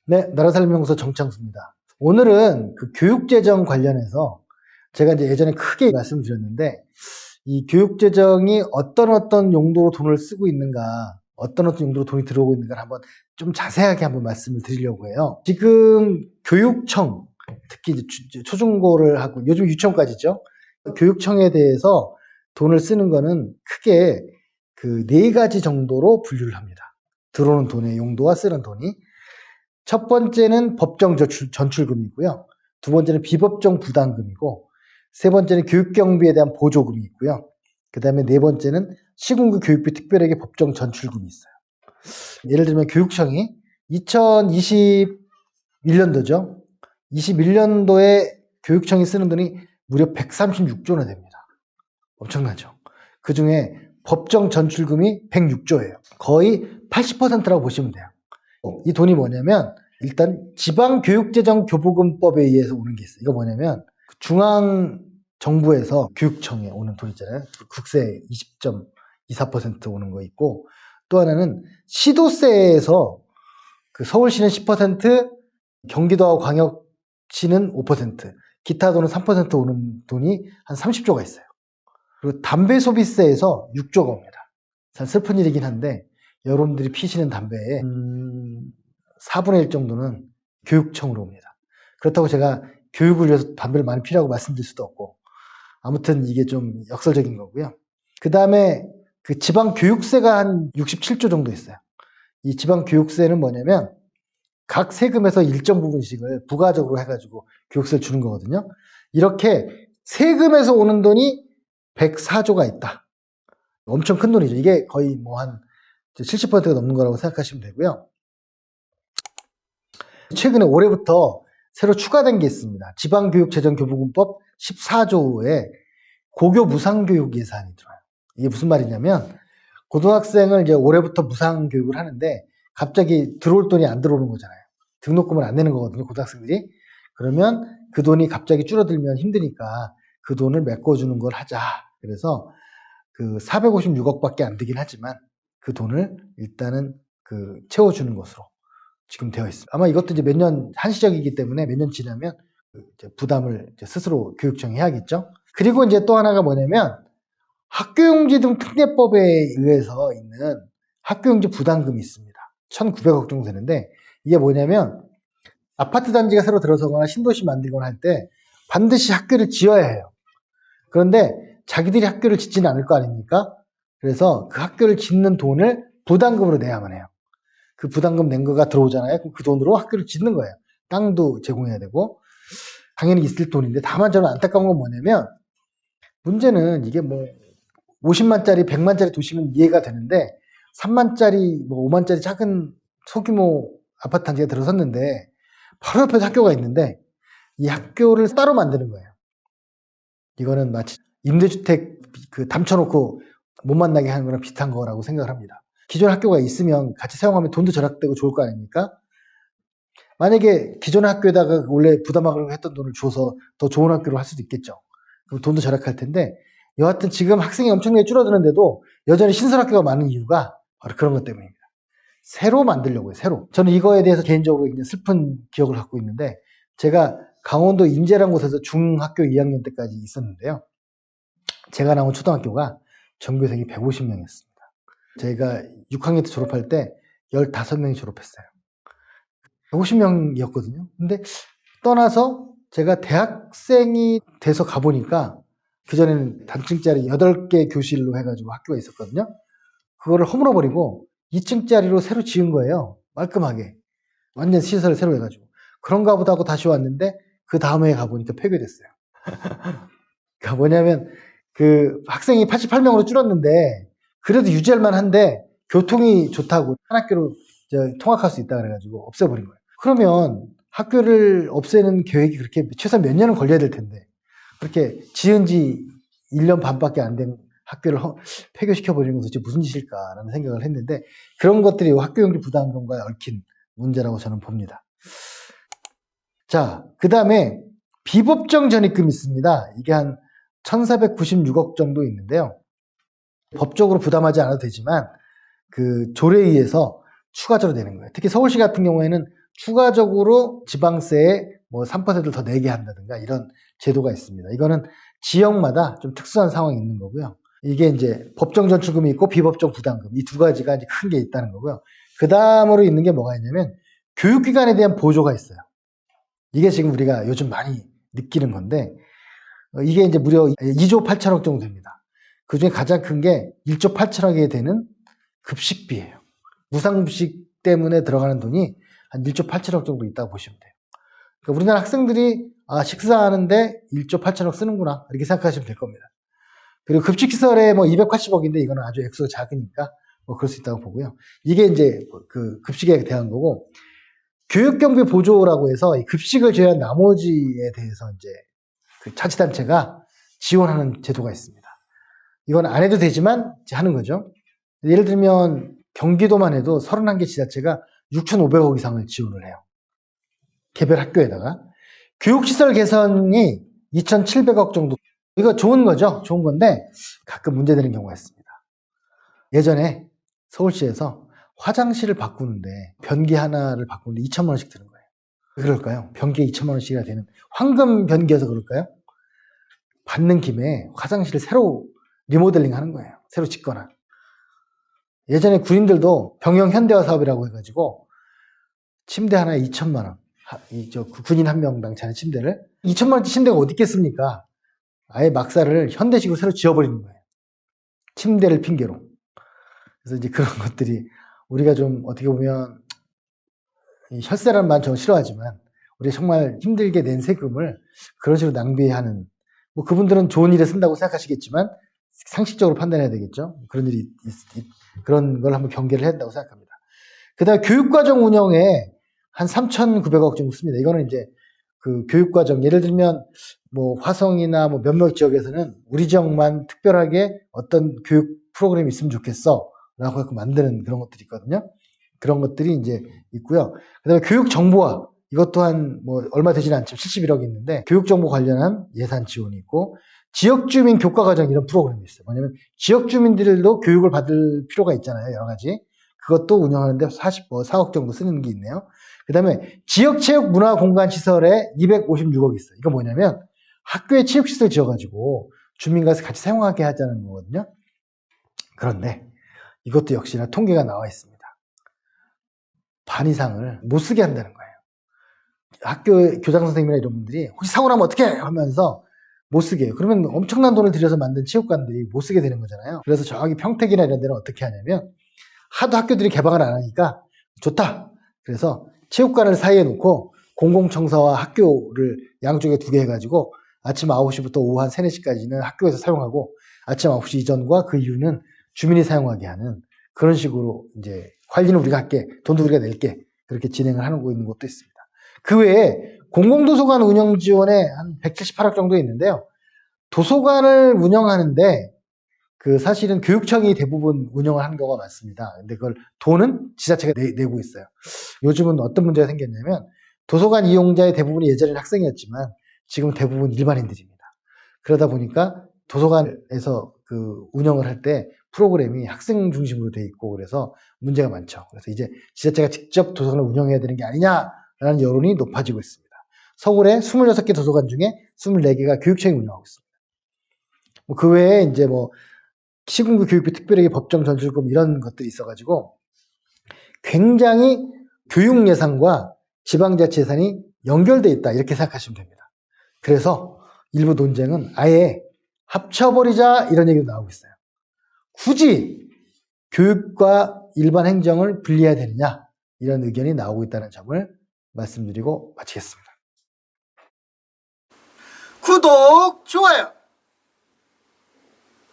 네, 나라살림연구소 정창수입니다. 오늘은 그 교육재정 관련해서 제가 이제 예전에 크게 말씀드렸는데, 이 교육재정이 어떤 용도로 돈을 쓰고 있는가, 어떤 용도로 돈이 들어오고 있는가를 한번 좀 자세하게 한번 말씀을 드리려고 해요. 지금 교육청, 특히 이제 초중고를 하고 요즘 유치원까지죠. 교육청에 대해서 돈을 쓰는 거는 크게 그 4가지 정도로 분류를 합니다. 들어오는 돈의 용도와 쓰는 돈이. 첫 번째는 법정 전출금이고요. 두 번째는 비법정 부담금이고, 세 번째는 교육경비에 대한 보조금이 있고요. 그 다음에 네 번째는 시군구 교육비 특별회계 법정 전출금이 있어요. 예를 들면 교육청이 2021년도죠. 21년도에 교육청이 쓰는 돈이 무려 136조 원 됩니다. 엄청나죠. 그 중에 법정 전출금이 106조예요. 거의 80%라고 보시면 돼요. 이 돈이 뭐냐면, 일단 지방교육재정교부금법에 의해서 오는 게 있어요. 이거 뭐냐면 중앙정부에서 교육청에 오는 돈 있잖아요. 국세 20.24% 오는 거 있고, 또 하나는 시도세에서 그 서울시는 10%, 경기도하고 광역시는 5%, 기타 돈은 3% 오는 돈이 한 30조가 있어요. 그리고 담배소비세에서 6조가 옵니다. 참 슬픈 일이긴 한데, 여러분들이 피시는 담배의 4분의 1 정도는 교육청으로 옵니다. 그렇다고 제가 교육을 위해서 담배를 많이 피라고 말씀드릴 수도 없고, 아무튼 이게 좀 역설적인 거고요. 그 다음에 그 지방교육세가 한 67조 정도 있어요. 이 지방교육세는 뭐냐면 각 세금에서 일정 부분씩을 부가적으로 해가지고 교육세를 주는 거거든요. 이렇게 세금에서 오는 돈이 104조가 있다. 엄청 큰 돈이죠. 이게 거의 뭐 한 70%가 넘는 거라고 생각하시면 되고요. 최근에 올해부터 새로 추가된 게 있습니다. 지방교육재정교부금법 14조에 고교 무상교육 예산이 들어요. 이게 무슨 말이냐면, 고등학생을 이제 올해부터 무상교육을 하는데 갑자기 들어올 돈이 안 들어오는 거잖아요. 등록금을 안 내는 거거든요, 고등학생들이. 그러면 그 돈이 갑자기 줄어들면 힘드니까 그 돈을 메꿔주는 걸 하자. 그래서 그 456억밖에 안 되긴 하지만 그 돈을 일단은 그 채워주는 것으로 지금 되어 있습니다. 아마 이것도 이제 몇 년 한시적이기 때문에 몇 년 지나면 이제 부담을 이제 스스로 교육청이 해야겠죠. 그리고 이제 또 하나가 뭐냐면, 학교용지 등 특례법에 의해서 있는 학교용지 부담금이 있습니다. 1,900억 정도 되는데, 이게 뭐냐면 아파트 단지가 새로 들어서거나 신도시 만들거나 할 때 반드시 학교를 지어야 해요. 그런데 자기들이 학교를 짓지는 않을 거 아닙니까? 그래서 그 학교를 짓는 돈을 부담금으로 내야만 해요. 그 부담금 낸 거가 들어오잖아요. 그럼 그 돈으로 학교를 짓는 거예요. 땅도 제공해야 되고. 당연히 있을 돈인데, 다만 저는 안타까운 건 뭐냐면, 문제는 이게 뭐 50만짜리 100만짜리 도시면 이해가 되는데, 3만짜리 뭐 5만짜리 작은 소규모 아파트 단지가 들어섰는데 바로 옆에 학교가 있는데 이 학교를 따로 만드는 거예요. 이거는 마치 임대주택 그 담쳐놓고 못 만나게 하는 거랑 비슷한 거라고 생각을 합니다. 기존 학교가 있으면 같이 사용하면 돈도 절약되고 좋을 거 아닙니까? 만약에 기존 학교에다가 원래 부담하려고 했던 돈을 줘서 더 좋은 학교로 할 수도 있겠죠. 그럼 돈도 절약할 텐데, 여하튼 지금 학생이 엄청나게 줄어드는데도 여전히 신설학교가 많은 이유가 바로 그런 것 때문입니다. 새로 만들려고요, 새로. 저는 이거에 대해서 개인적으로 이제 슬픈 기억을 갖고 있는데, 제가 강원도 인제라는 곳에서 중학교 2학년 때까지 있었는데요. 제가 나온 초등학교가 전교생이 150명이었습니다. 제가 6학년 때 졸업할 때 15명이 졸업했어요. 150명이었거든요. 근데 떠나서 제가 대학생이 돼서 가보니까, 그전에는 단층짜리 8개 교실로 해가지고 학교가 있었거든요. 그거를 허물어버리고 2층짜리로 새로 지은 거예요. 깔끔하게. 완전 시설을 새로 해가지고. 그런가 보다 하고 다시 왔는데, 그 다음 해에 가보니까 폐교됐어요. 그러니까 뭐냐면, 그 학생이 88명으로 줄었는데, 그래도 유지할 만한데, 교통이 좋다고 한 학교로 통학할 수 있다 그래가지고 없애버린 거예요. 그러면 학교를 없애는 계획이 그렇게 최소 몇 년은 걸려야 될 텐데, 그렇게 지은 지 1년 반밖에 안 된 학교를 폐교시켜버리는 것은 무슨 짓일까라는 생각을 했는데, 그런 것들이 학교용지 부담금과에 얽힌 문제라고 저는 봅니다. 자, 그 다음에 비법정 전입금이 있습니다. 이게 한 1,496억 정도 있는데요. 법적으로 부담하지 않아도 되지만 그 조례에 의해서 추가적으로 되는 거예요. 특히 서울시 같은 경우에는 추가적으로 지방세에 뭐 3%를 더 내게 한다든가 이런 제도가 있습니다. 이거는 지역마다 좀 특수한 상황이 있는 거고요. 이게 이제 법정 전출금이 있고 비법정 부담금 이 두 가지가 이제 큰 게 있다는 거고요. 그 다음으로 있는 게 뭐가 있냐면 교육기관에 대한 보조가 있어요. 이게 지금 우리가 요즘 많이 느끼는 건데 이게 이제 무려 2조 8천억 정도 됩니다. 그 중에 가장 큰 게 1조 8천억이 되는 급식비예요. 무상급식 때문에 들어가는 돈이 한 1조 8천억 정도 있다고 보시면 돼요. 그러니까 우리나라 학생들이 식사하는데 1조 8천억 쓰는구나 이렇게 생각하시면 될 겁니다. 그리고 급식시설에 뭐 280억인데 이거는 아주 액수가 작으니까 뭐 그럴 수 있다고 보고요. 이게 이제 그 급식에 대한 거고 교육경비 보조라고 해서 이 급식을 제외한 나머지에 대해서 이제 그 자치단체가 지원하는 제도가 있습니다. 이건 안 해도 되지만 하는 거죠. 예를 들면 경기도만 해도 31개 지자체가 6,500억 이상을 지원을 해요. 개별 학교에다가. 교육시설 개선이 2,700억 정도. 이거 좋은 거죠. 좋은 건데 가끔 문제되는 경우가 있습니다. 예전에 서울시에서 화장실을 바꾸는데 변기 하나를 바꾸는데 2천만 원씩 드는 거예요. 왜 그럴까요? 변기에 2천만 원씩이나 되는 황금 변기여서 그럴까요? 받는 김에 화장실을 새로 리모델링 하는 거예요. 새로 짓거나. 예전에 군인들도 병영 현대화 사업이라고 해가지고 침대 하나에 2천만 원. 군인 한 명당 자는 침대를 2천만 원짜리 침대가 어디 있겠습니까? 아예 막사를 현대식으로 새로 지어버리는 거예요. 침대를 핑계로. 그래서 이제 그런 것들이 우리가 좀 어떻게 보면 혈세라는 말 저 싫어하지만 우리 정말 힘들게 낸 세금을 그런 식으로 낭비하는 뭐 그분들은 좋은 일에 쓴다고 생각하시겠지만 상식적으로 판단해야 되겠죠. 그런 일이 그런 걸 한번 경계를 해야 된다고 생각합니다. 그다음에 교육과정 운영에 한 3,900억 정도 씁니다. 이거는 이제 그 교육과정 예를 들면 뭐 화성이나 뭐 몇몇 지역에서는 우리 지역만 특별하게 어떤 교육 프로그램이 있으면 좋겠어 라고 해서 만드는 그런 것들이 있거든요. 그런 것들이 이제 있고요. 그다음에 교육 정보화 이것 또한 뭐 얼마 되지는 않지만 71억이 있는데 교육 정보 관련한 예산 지원이 있고 지역 주민 교과 과정 이런 프로그램이 있어요. 뭐냐면 지역 주민들도 교육을 받을 필요가 있잖아요. 여러 가지. 그것도 운영하는데 4억 정도 쓰는 게 있네요. 그다음에 지역 체육 문화 공간 시설에 256억 있어요. 이거 뭐냐면 학교에 체육 시설 지어가지고 주민과 같이 사용하게 하자는 거거든요. 그런데 이것도 역시나 통계가 나와 있습니다. 반 이상을 못 쓰게 한다는 거예요. 학교 교장 선생님이나 이런 분들이 혹시 사고 나면 어떡해 하면서 못 쓰게 해요. 그러면 엄청난 돈을 들여서 만든 체육관들이 못 쓰게 되는 거잖아요. 그래서 저기 평택이나 이런 데는 어떻게 하냐면 하도 학교들이 개방을 안 하니까 좋다. 그래서 체육관을 사이에 놓고 공공청사와 학교를 양쪽에 두 개 해가지고 아침 9시부터 오후 한 3, 4시까지는 학교에서 사용하고 아침 9시 이전과 그 이후는 주민이 사용하게 하는 그런 식으로 이제 관리는 우리가 할게, 돈도 우리가 낼게 그렇게 진행을 하고 있는 곳도 있습니다. 그 외에 공공도서관 운영 지원에 한 178억 정도 있는데요. 도서관을 운영하는데 그 사실은 교육청이 대부분 운영을 하는 경우가 많습니다. 근데 그걸 돈은 지자체가 내고 있어요. 요즘은 어떤 문제가 생겼냐면 도서관 이용자의 대부분이 예전에는 학생이었지만 지금 대부분 일반인들입니다. 그러다 보니까 도서관에서 그 운영을 할 때 프로그램이 학생 중심으로 돼 있고 그래서 문제가 많죠. 그래서 이제 지자체가 직접 도서관을 운영해야 되는 게 아니냐라는 여론이 높아지고 있습니다. 서울에 26개 도서관 중에 24개가 교육청이 운영하고 있습니다. 그 외에 이제 뭐 시군구 교육비 특별회계 법정 전출금 이런 것들이 있어가지고 굉장히 교육 예산과 지방자치 예산이 연결돼 있다 이렇게 생각하시면 됩니다. 그래서 일부 논쟁은 아예 합쳐버리자 이런 얘기도 나오고 있어요. 굳이 교육과 일반 행정을 분리해야 되느냐 이런 의견이 나오고 있다는 점을 말씀드리고 마치겠습니다. 구독, 좋아요